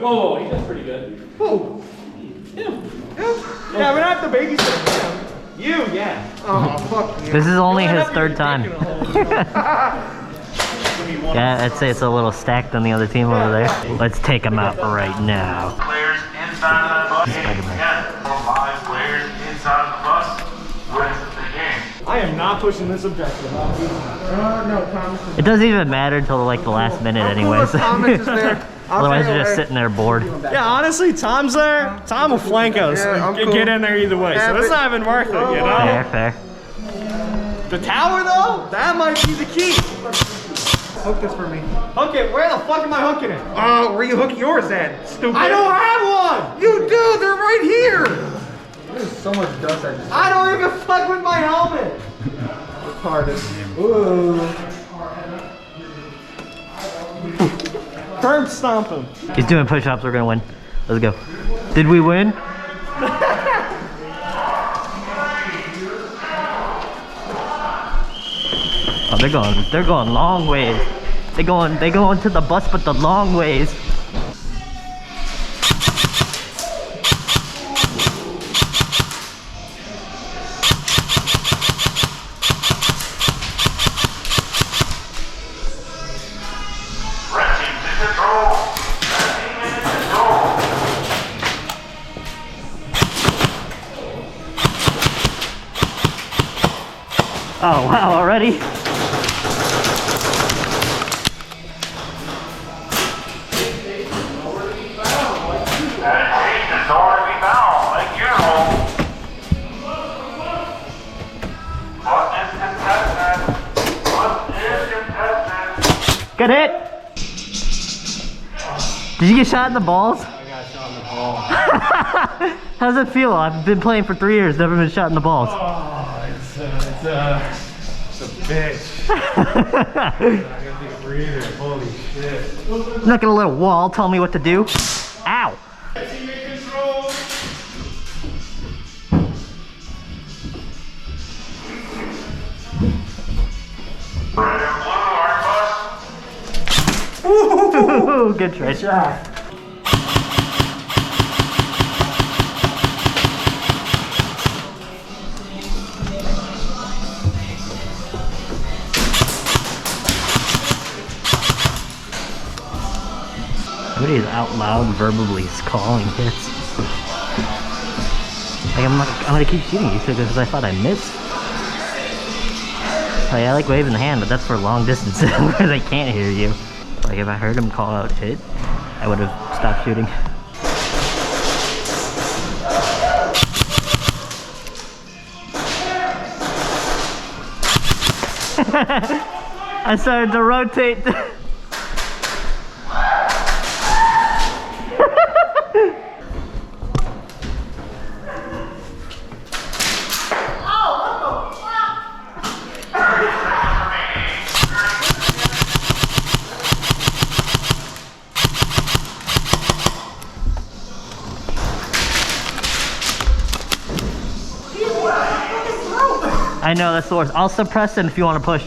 Whoa, he does pretty good. Whoa. Yeah, we don't have to babysit him. You, yeah. Oh, fuck you. This is only his third time. Yeah, I'd say it's a little stacked on the other team over there. Let's take him out right now. Players inside of the bus. Again, 5 players inside of the bus wins the game. I am not pushing this objective. No, Thomas. It doesn't even matter until like the last minute anyways. Thomas is there. Otherwise you're just sitting there bored. Yeah, honestly, Tom's there. Tom will flank us. Yeah, Get in there either way. So it's not even worth it, you know? Fair, fair. The tower, though, that might be the key. Hook this for me. Hook it. Where the fuck am I hooking it? Oh, where you hook yours at? Stupid. I don't have one. You do. They're right here. There's so much dust. I don't even fuck with my helmet. Retarded. Ooh. Curb stomp him. He's doing push-ups, we're gonna win. Let's go. Did we win? Oh, they're going long ways. They going to the bus, but the long ways. Oh wow, already? Good hit! Did you get shot in the balls? I got shot in the ball. How does it feel? I've been playing for 3 years, never been shot in the balls. Oh, it's a bitch. I got these breathers. Holy shit. Look at a little wall, tell me what to do. Ow! Teammate control. Ooh, good try. Good shot. Somebody is out loud verbally calling hits. Like I'm gonna keep shooting you because I thought I missed. Like I like waving the hand, but that's for long distance where they can't hear you. Like if I heard him call out hit, I would have stopped shooting. I started to rotate. I know, that's the worst. I'll suppress him if you want to push.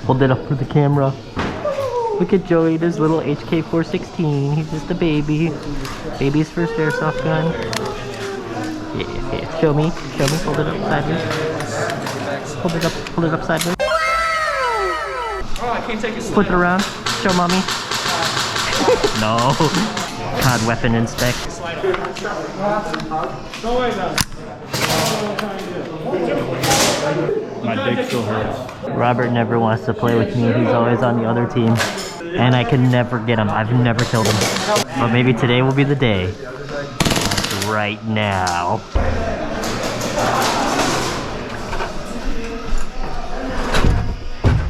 Hold it up for the camera. Look at Joey, this little HK416. He's just a baby. Baby's first airsoft gun. Yeah. Show me. Hold it up sideways. Hold it up sideways. Oh, I can't take a Flip it around. Show mommy. No. God, weapon inspect. Go away, though. My dick still hurts. Robert never wants to play with me. He's always on the other team. And I can never get him. I've never killed him. But maybe today will be the day. Right now.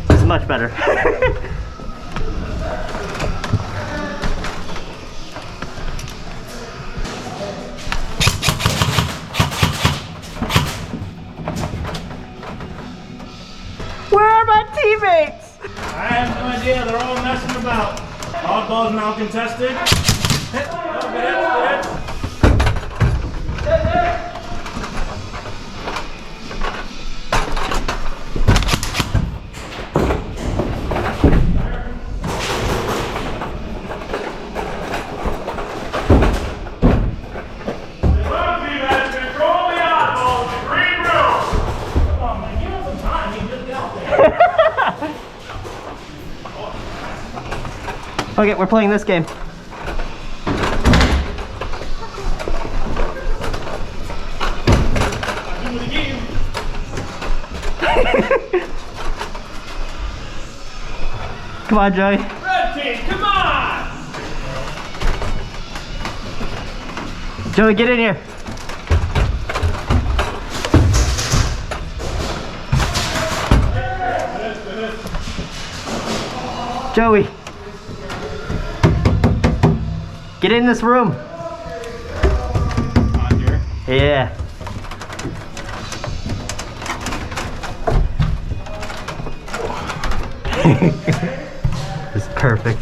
This is much better. Where are my teammates? I have no idea. They're all messing about. Oddball's now contested. Hit. Oh, good hit. Okay, we're playing this game. Come on, Joey. Red team, come on! Joey, get in here. Joey. Get in this room. On here. Yeah. This is perfect.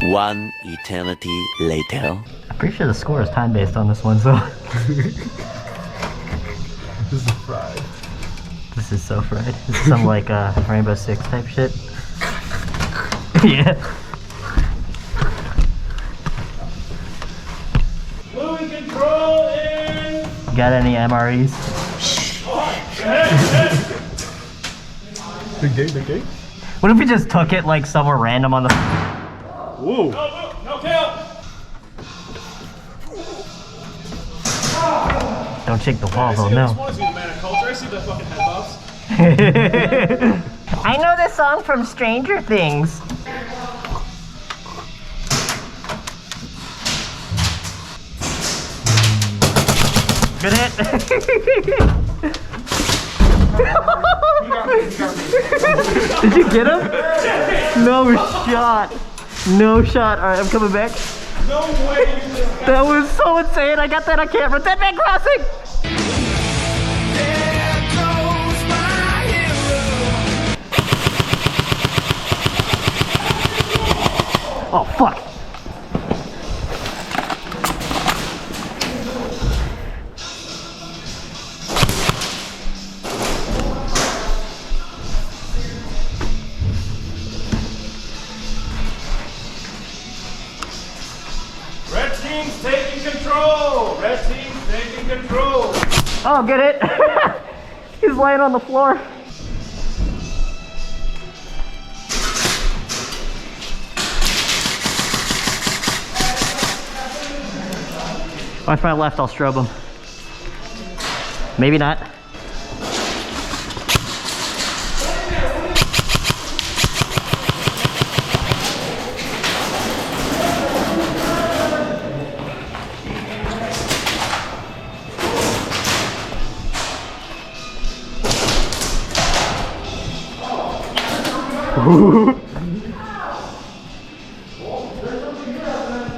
One eternity later. I'm pretty sure the score is time based on this one, so. This is fried. This is so fried. This is some like Rainbow Six type shit. Yeah. Moving control in. Got any MREs? Big gate, big gate. What if we just took it like somewhere random on the. Whoa. No kill. Don't shake the wall though, no. I see the man of culture. I see the fucking head buffs. I know this song from Stranger Things. Good hit. Did you get him? No shot. No shot. All right, I'm coming back. No way you just That was so insane. I got that on camera. Dead Man Crossing. Oh, fuck. Red team's taking control. Red team's taking control. Oh, good hit. He's laying on the floor. Watch my left, I'll strobe him. Maybe not.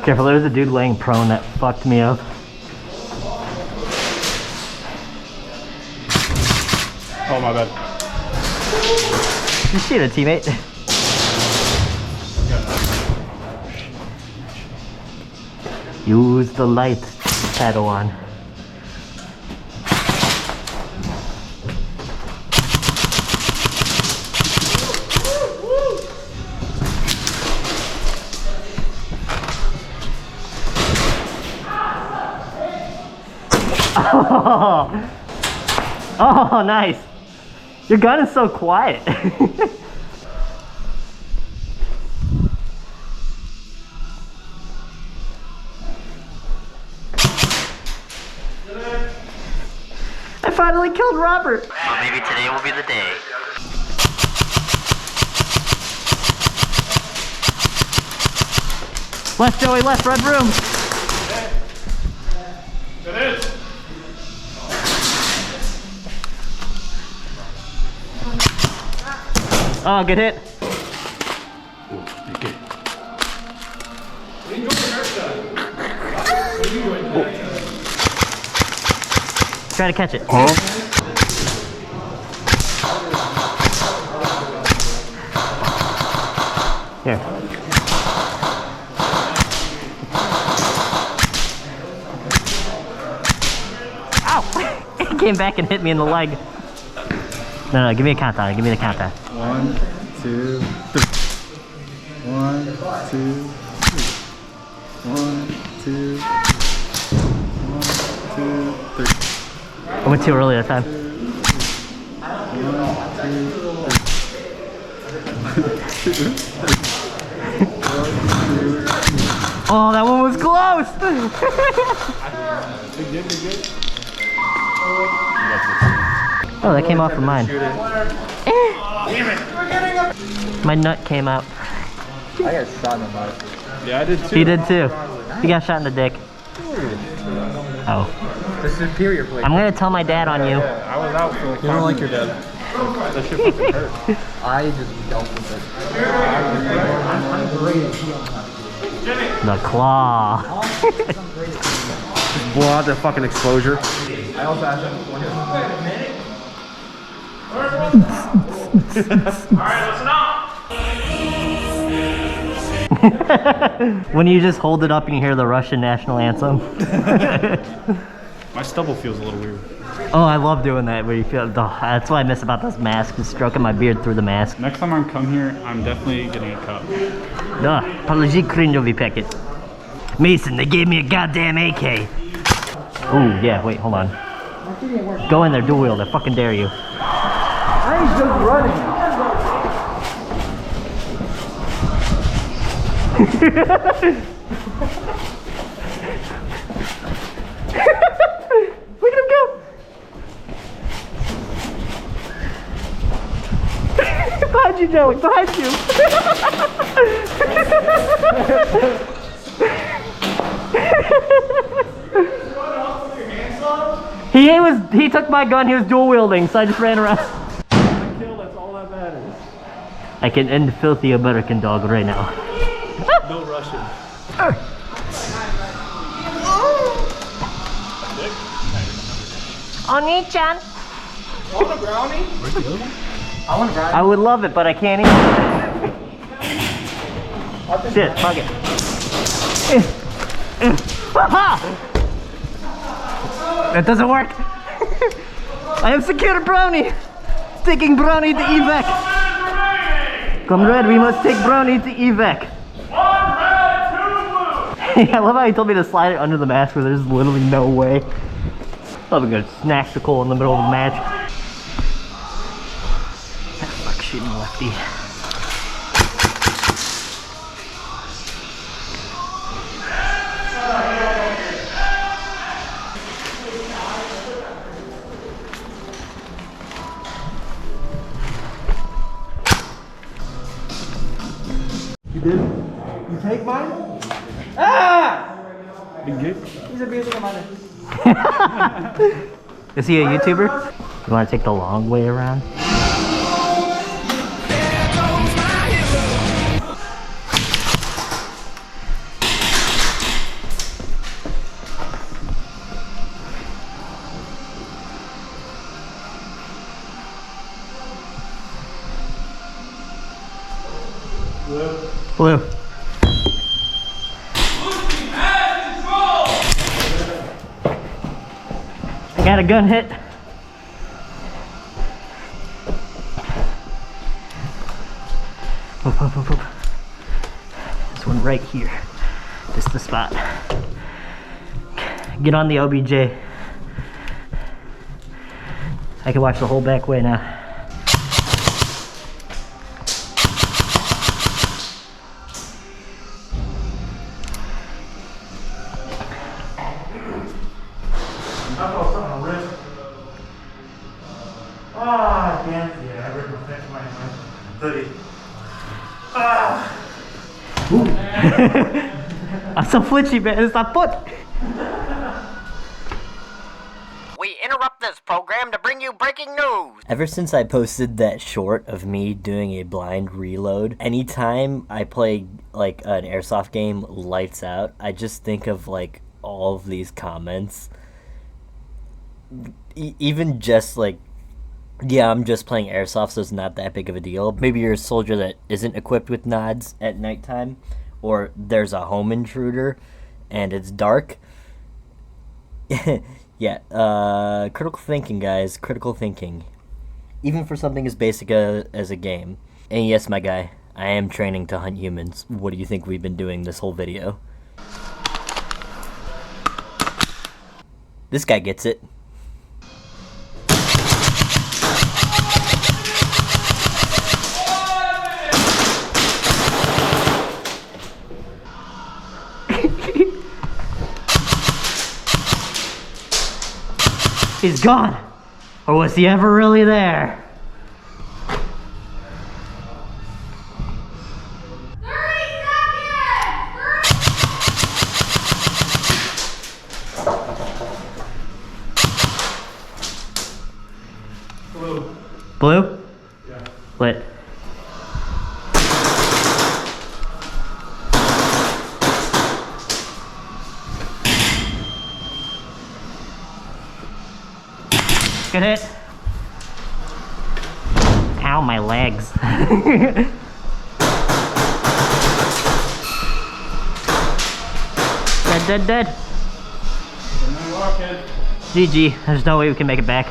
Careful, there's a dude laying prone that fucked me up. Oh, my bad. You shoot a teammate. Use the light, Padawan. Oh, nice. Your gun is so quiet. I finally killed Robert. Well, maybe today will be the day. Left, Joey, left, red room. It is. Oh, good hit. Try to catch it. Here. Ow! It came back and hit me in the leg. No, give me a countdown. Give me the countdown. 1, 2, 3. 1, 2, 3. 1, 2, 1, 2, 3. I went too early that time. 1, 2, 3. Oh, that one was close! Oh, that came off of mine. My nut came out. I got shot in the mouth. Yeah, I did too. He did too. He got shot in the dick. Oh. The superior plate. I'm gonna tell my dad on you. I was out for like You don't like your dad. That shit fucking hurt. I just dealt with it. The claw. Blow out the fucking exposure. I also asked him Alright, listen up. When you just hold it up and you hear the Russian national anthem. My stubble feels a little weird. Oh, I love doing that where you feel, that's what I miss about this mask, is stroking my beard through the mask. Next time I come here, I'm definitely getting a cup. Положи cringeový packet. Mason, they gave me a goddamn AK. Ooh, yeah, wait, hold on. Go in there, dual wield, I fucking dare you. I ain't just running. Look at him go! Behind you, Joey, behind you! He took my gun, he was dual wielding, so I just ran around. Kill, that's all that matters. I can end the filthy American dog right now. No Russian. Oni-chan! I want a brownie. I want a brownie. I would love it, but I can't eat it. Shit, fuck it. That doesn't work. I have secured a brownie. Taking brownie to evac. Comrade, we must take brownie to evac. I love how he told me to slide it under the mask where there's literally no way. I'm gonna snack the coal in the middle of the match. Fuck, shooting lefty. You did? You take mine? Ah! Big gig. He's a basic man. Is he a YouTuber? You wanna take the long way around? Blue. I got a gun hit. Whoop, whoop, whoop, whoop. This one right here. This is the spot. Get on the OBJ. I can watch the whole back way now. Ah, I can't. Yeah, I ripped my hoodie. I'm so flingy, man. It's not foot. We interrupt this program to bring you breaking news. Ever since I posted that short of me doing a blind reload, anytime I play like an airsoft game lights out, I just think of like all of these comments. Even just like Yeah, I'm just playing Airsoft, so it's not that big of a deal. Maybe you're a soldier that isn't equipped with nods at nighttime, or there's a home intruder and it's dark. Yeah, critical thinking, guys. Critical thinking. Even for something as basic as a game. And yes, my guy, I am training to hunt humans. What do you think we've been doing this whole video? This guy gets it. He's gone! Or was he ever really there? Blue. Blue? Yeah. Lit. Good hit. Ow, my legs. Dead. GG. There's no way we can make it back.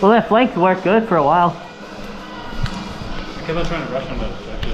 Well, that flank worked good for a while. I kept on trying to rush on those.